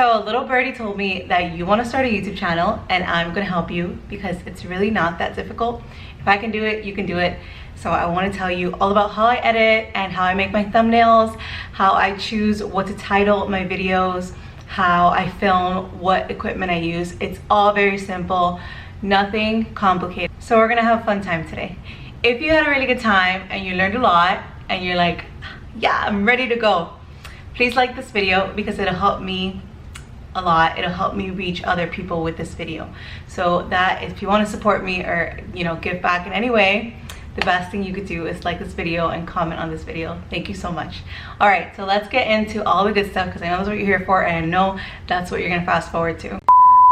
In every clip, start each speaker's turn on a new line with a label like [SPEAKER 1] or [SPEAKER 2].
[SPEAKER 1] So a little birdie told me that you want to start a YouTube channel, and I'm going to help you because it's really not that difficult. If I can do it, you can do it. So I want to tell you all about how I edit and how I make my thumbnails, how I choose what to title my videos, how I film, what equipment I use. It's all very simple, nothing complicated. So we're going to have a fun time today. If you had a really good time and you learned a lot and you're like, yeah, I'm ready to go, please like this video because it'll help me a lot. It'll help me reach other people with this video. So that if you want to support me or, you know, give back in any way, the best thing you could do is like this video and comment on this video. Thank you so much. All right, so let's get into all the good stuff because I know that's what you're here for, and I know that's what you're gonna fast forward to.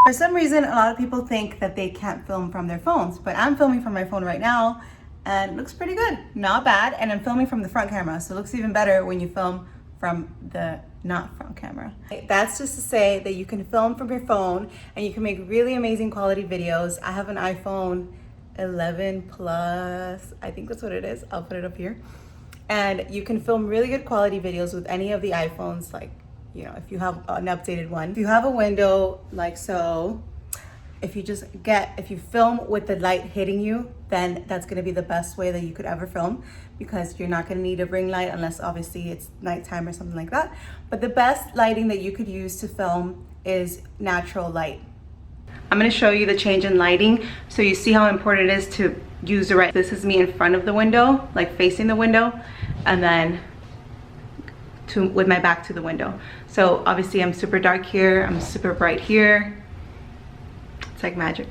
[SPEAKER 1] For some reason, a lot of people think that they can't film from their phones, but I'm filming from my phone right now and it looks pretty good, not bad. And I'm filming from the front camera, so it looks even better when you film from the not front camera. That's just to say that you can film from your phone and you can make really amazing quality videos. I have an iPhone 11 Plus, I think that's what it is. I'll put it up here. And you can film really good quality videos with any of the iPhones, like, you know, if you have an updated one. If you have a window like so, if you film with the light hitting you, then that's gonna be the best way that you could ever film, because you're not gonna need a ring light unless obviously it's nighttime or something like that. But the best lighting that you could use to film is natural light. I'm gonna show you the change in lighting so you see how important it is to use the right. This is me in front of the window, like facing the window, and then with my back to the window. So obviously I'm super dark here, I'm super bright here. It's like magic.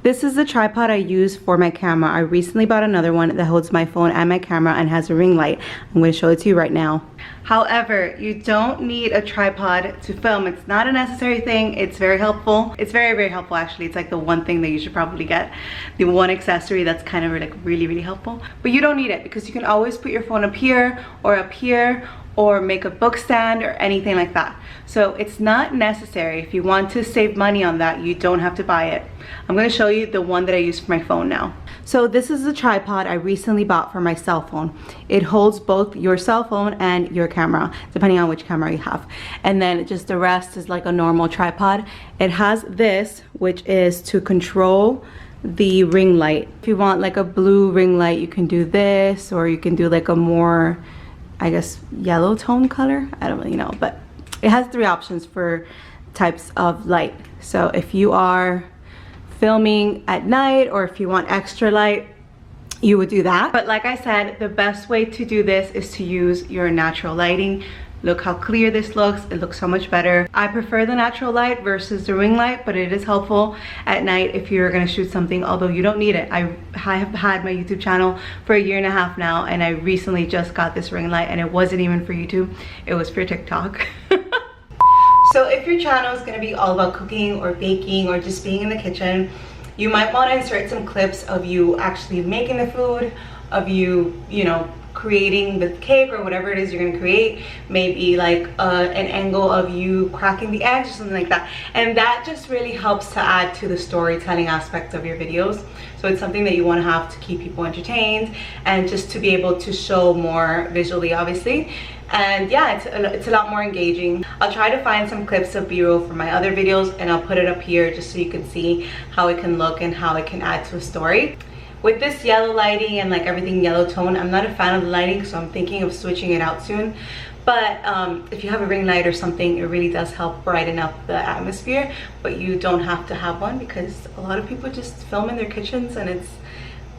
[SPEAKER 1] This is the tripod I use for my camera. I recently bought another one that holds my phone and my camera and has a ring light. I'm going to show it to you right now. However, you don't need a tripod to film. It's not a necessary thing. It's very helpful. It's very, very helpful actually. It's like the one thing that you should probably get. The one accessory that's kind of like really, really helpful. But you don't need it because you can always put your phone up here or make a book stand or anything like that. So it's not necessary. If you want to save money on that, you don't have to buy it. I'm going to show you the one that I use for my phone now. So this is the tripod I recently bought for my cell phone. It holds both your cell phone and your camera, depending on which camera you have. And then just the rest is like a normal tripod. It has this, which is to control the ring light. If you want like a blue ring light, you can do this, or you can do like a more, I guess, yellow tone color. I don't really know, but it has 3 options for types of light. So if you are filming at night or if you want extra light, you would do that. But like I said, the best way to do this is to use your natural lighting. Look how clear this looks. It looks so much better. I prefer the natural light versus the ring light, but it is helpful at night if you're gonna shoot something, although you don't need it. I have had my YouTube channel for 1.5 years now, and I recently just got this ring light, and it wasn't even for YouTube. It was for TikTok. So if your channel is gonna be all about cooking or baking or just being in the kitchen, you might wanna insert some clips of you actually making the food, of you know, creating the cake or whatever it is you're gonna create. Maybe like an angle of you cracking the eggs or something like that. And that just really helps to add to the storytelling aspect of your videos. So it's something that you wanna have to keep people entertained and just to be able to show more visually, obviously. And yeah, it's a lot more engaging. I'll try to find some clips of B-roll from my other videos and I'll put it up here just so you can see how it can look and how it can add to a story. With this yellow lighting and like everything yellow tone, I'm not a fan of the lighting, so I'm thinking of switching it out soon. But if you have a ring light or something, it really does help brighten up the atmosphere. But you don't have to have one because a lot of people just film in their kitchens and it's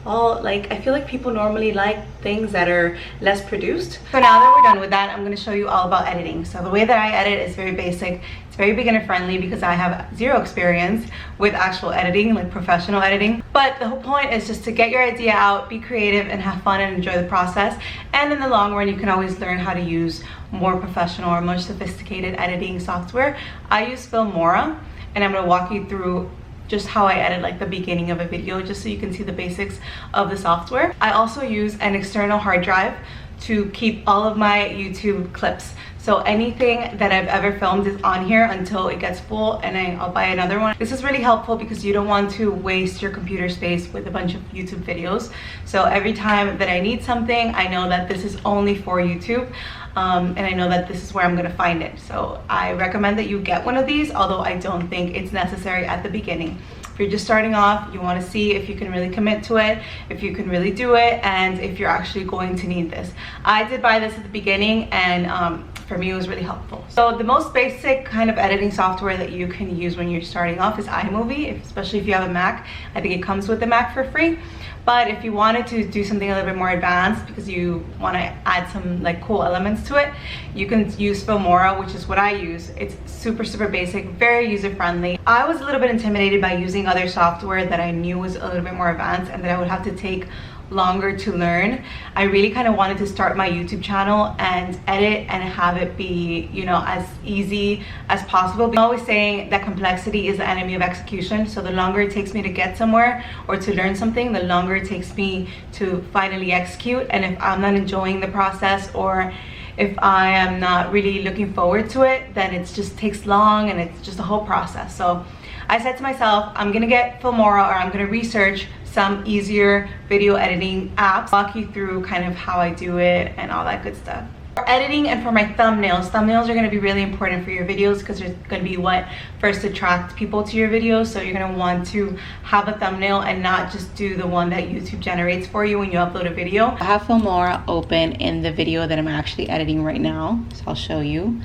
[SPEAKER 1] all like, I feel like people normally like things that are less produced. So now that we're done with that, I'm going to show you all about editing. So the way that I edit is very basic. It's very beginner friendly because I have 0 experience with actual editing, like professional editing. But the whole point is just to get your idea out, be creative, and have fun and enjoy the process. And in the long run, you can always learn how to use more professional or more sophisticated editing software. I use Filmora, and I'm going to walk you through just how I edit like the beginning of a video, just so you can see the basics of the software. I also use an external hard drive to keep all of my YouTube clips. So anything that I've ever filmed is on here until it gets full, and I'll buy another one. This is really helpful because you don't want to waste your computer space with a bunch of YouTube videos. So every time that I need something, I know that this is only for YouTube. And I know that this is where I'm gonna find it. So I recommend that you get one of these, although I don't think it's necessary at the beginning. If you're just starting off, you want to see if you can really commit to it, if you can really do it, and if you're actually going to need this. I did buy this at the beginning, and for me it was really helpful. So the most basic kind of editing software that you can use when you're starting off is iMovie, especially if you have a Mac. I think it comes with the Mac for free. But if you wanted to do something a little bit more advanced because you want to add some like cool elements to it, you can use Filmora, which is what I use. It's super basic, very user friendly. I was a little bit intimidated by using other software that I knew was a little bit more advanced and that I would have to take longer to learn. I really kind of wanted to start my YouTube channel and edit and have it be, you know, as easy as possible. I'm always saying that complexity is the enemy of execution. So the longer it takes me to get somewhere or to learn something, the longer it takes me to finally execute. And if I'm not enjoying the process, or if I am not really looking forward to it, then it just takes long and it's just a whole process. So I said to myself, I'm gonna get Filmora, or I'm gonna research some easier video editing apps, walk you through kind of how I do it and all that good stuff. For editing and for my thumbnails are going to be really important for your videos because they're going to be what first attract people to your videos. So you're going to want to have a thumbnail and not just do the one that YouTube generates for you when you upload a video. I have Filmora open in the video that I'm actually editing right now, so I'll show you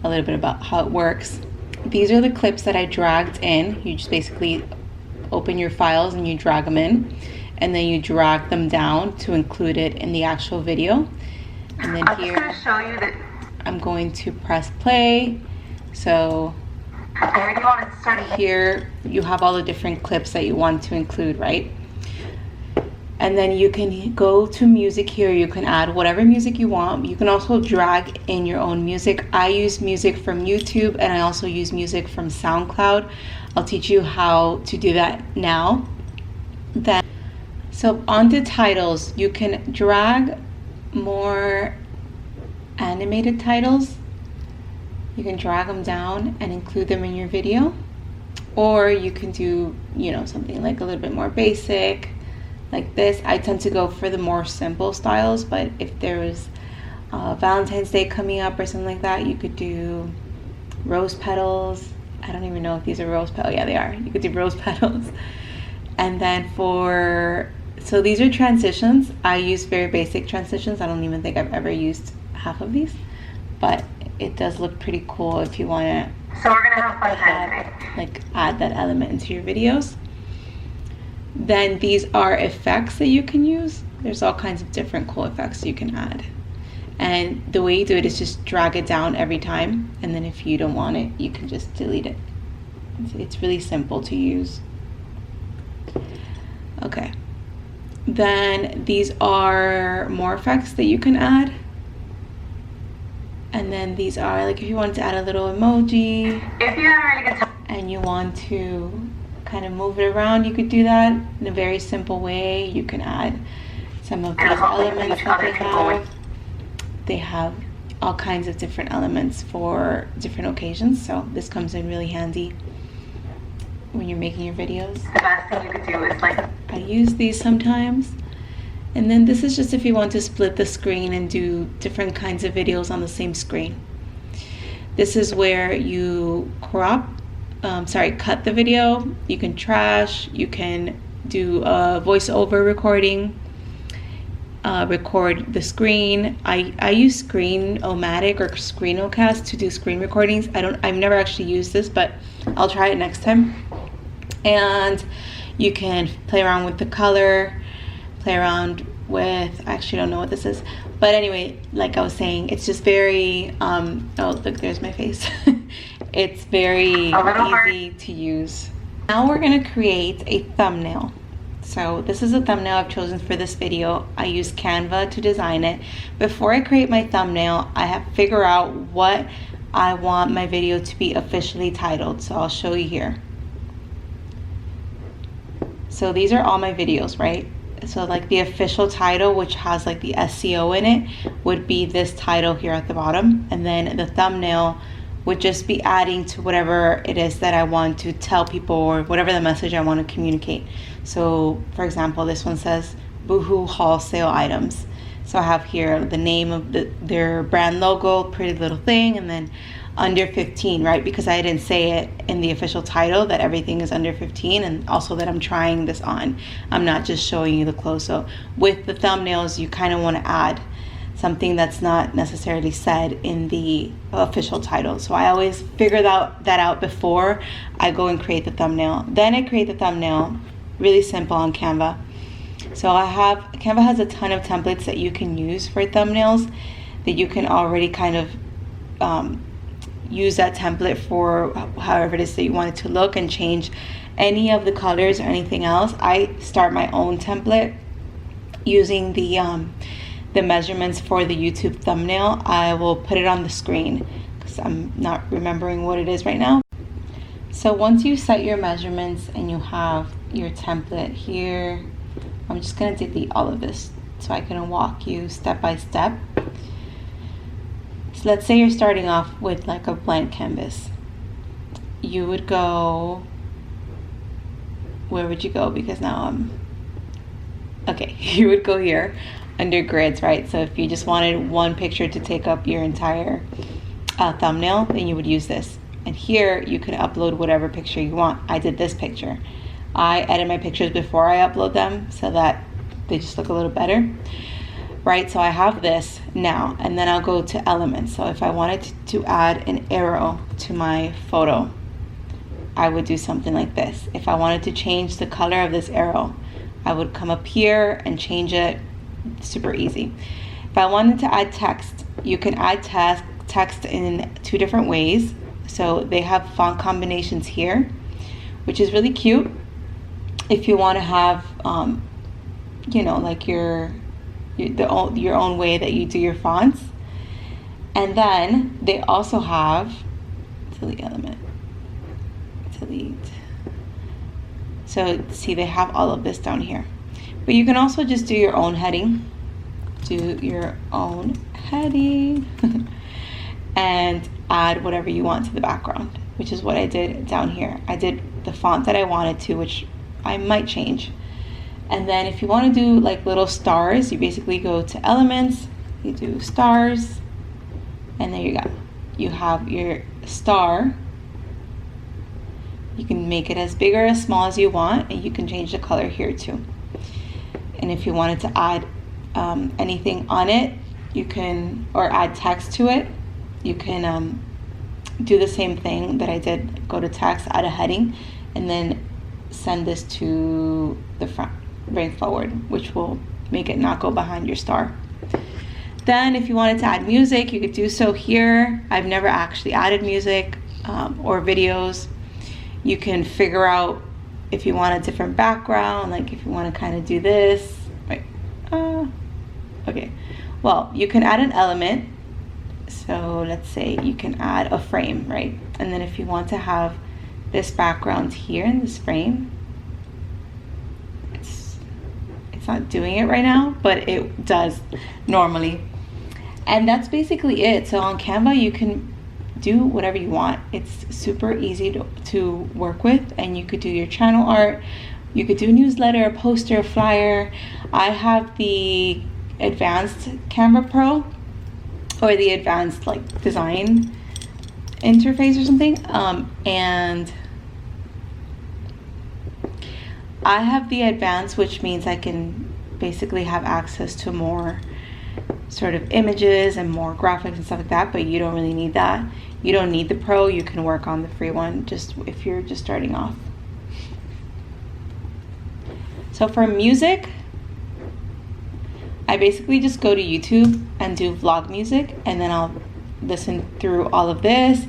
[SPEAKER 1] a little bit about how it works. These are the clips that I dragged in. You just basically open your files and you drag them in, and then you drag them down to include it in the actual video. And then I'm here just gonna show you that I'm going to press play. So here you have all the different clips that you want to include, right? And then you can go to music here. You can add whatever music you want. You can also drag in your own music. I use music from YouTube, and I also use music from SoundCloud. I'll teach you how to do that now. So on the titles, you can drag more animated titles. You can drag them down and include them in your video, or you can do, you know, something like a little bit more basic like this. I tend to go for the more simple styles, but if there was Valentine's Day coming up or something like that, you could do rose petals. I don't even know if these are rose petals. Yeah, they are. You could do rose petals. And then so these are transitions. I use very basic transitions. I don't even think I've ever used half of these, but it does look pretty cool if you want to. So we're gonna have fun today. Like add that element into your videos. Then these are effects that you can use. There's all kinds of different cool effects you can add. And the way you do it is just drag it down every time. And then if you don't want it, you can just delete it. It's really simple to use. Okay. Then these are more effects that you can add. And then these are like if you want to add a little emoji. If you have a really good time and you want to kind of move it around, you could do that in a very simple way. You can add some of these elements that they have. They have all kinds of different elements for different occasions, so this comes in really handy when you're making your videos. The best thing you could do is like, I use these sometimes. And then this is just if you want to split the screen and do different kinds of videos on the same screen. This is where you cut the video. You can trash, you can do a voiceover recording, record the screen. I use Screen-O-Matic or Screen-O-Cast to do screen recordings. I've never actually used this, but I'll try it next time. And you can play around with the color, play around with, I actually don't know what this is, but anyway, like I was saying, it's just very oh look, there's my face. It's very easy to use. Now we're going to create a thumbnail. So this is a thumbnail I've chosen for this video. I use Canva to design it. Before I create my thumbnail, I have to figure out what I want my video to be officially titled. So I'll show you here. So these are all my videos, right? So like the official title, which has like the SEO in it, would be this title here at the bottom. And then the thumbnail would just be adding to whatever it is that I want to tell people, or whatever the message I want to communicate. So for example, this one says Boohoo haul sale items. So I have here the name of their brand logo, pretty little thing, and then under 15, right? Because I didn't say it in the official title that everything is under 15, and also that I'm trying this on. I'm not just showing you the clothes. So with the thumbnails, you kind of want to add something that's not necessarily said in the official title. So I always figure that out before I go and create the thumbnail. Then I create the thumbnail, really simple on Canva. So Canva has a ton of templates that you can use for thumbnails, that you can already kind of use that template for however it is that you want it to look, and change any of the colors or anything else. I start my own template using the measurements for the YouTube thumbnail. I will put it on the screen because I'm not remembering what it is right now. So once you set your measurements and you have your template here, I'm just going to delete all of this so I can walk you step by step. So let's say you're starting off with like a blank canvas. You would go, where would you go? Because now okay, you would go here under grids, right? So if you just wanted one picture to take up your entire thumbnail, then you would use this. And here you can upload whatever picture you want. I did this picture. I edit my pictures before I upload them so that they just look a little better, right? So I have this now, and then I'll go to elements. So if I wanted to add an arrow to my photo, I would do something like this. If I wanted to change the color of this arrow, I would come up here and change it. Super easy. If I wanted to add text, you can add text in two different ways. So they have font combinations here, which is really cute. If you want to have, you know, like your own way that you do your fonts. And then they also have delete element, delete. So see, they have all of this down here. But you can also just do your own heading. Do your own heading and add whatever you want to the background, which is what I did down here. I did the font that I wanted to, which I might change. And then if you want to do like little stars, you basically go to elements, you do stars, and there you go. You have your star. You can make it as big or as small as you want, and you can change the color here too. And if you wanted to add anything on it, you can, or add text to it, you can do the same thing that I did. Go to text, add a heading, and then send this to the front, bring forward, which will make it not go behind your star. Then if you wanted to add music, you could do so here. I've never actually added music or videos. You can figure out if you want a different background, like if you want to kind of do this, right? Okay, well, you can add an element. So let's say you can add a frame, right? And then if you want to have this background here in this frame, it's not doing it right now, but it does normally. And that's basically it. So on Canva, you can do whatever you want. It's super easy to work with, and you could do your channel art, you could do a newsletter, a poster, a flyer. I have the advanced Canva Pro, or the advanced like design interface or something, and I have the advanced, which means I can basically have access to more sort of images and more graphics and stuff like that, but you don't really need that. You don't need the pro. You can work on the free one just if you're just starting off. So for music, I basically just go to YouTube and do vlog music, and then I'll listen through all of this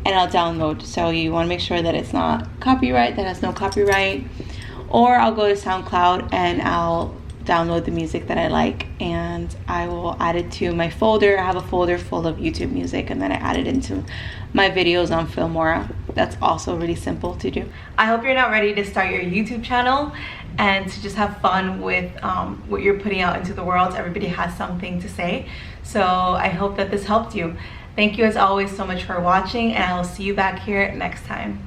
[SPEAKER 1] and I'll download. So you want to make sure that it's not copyright, that has no copyright. Or I'll go to SoundCloud and I'll download the music that I like, and I will add it to my folder. I have a folder full of YouTube music, and then I add it into my videos on Filmora. That's also really simple to do. I hope you're now ready to start your YouTube channel and to just have fun with what you're putting out into the world. Everybody has something to say, so I hope that this helped you. Thank you as always so much for watching, and I will see you back here next time.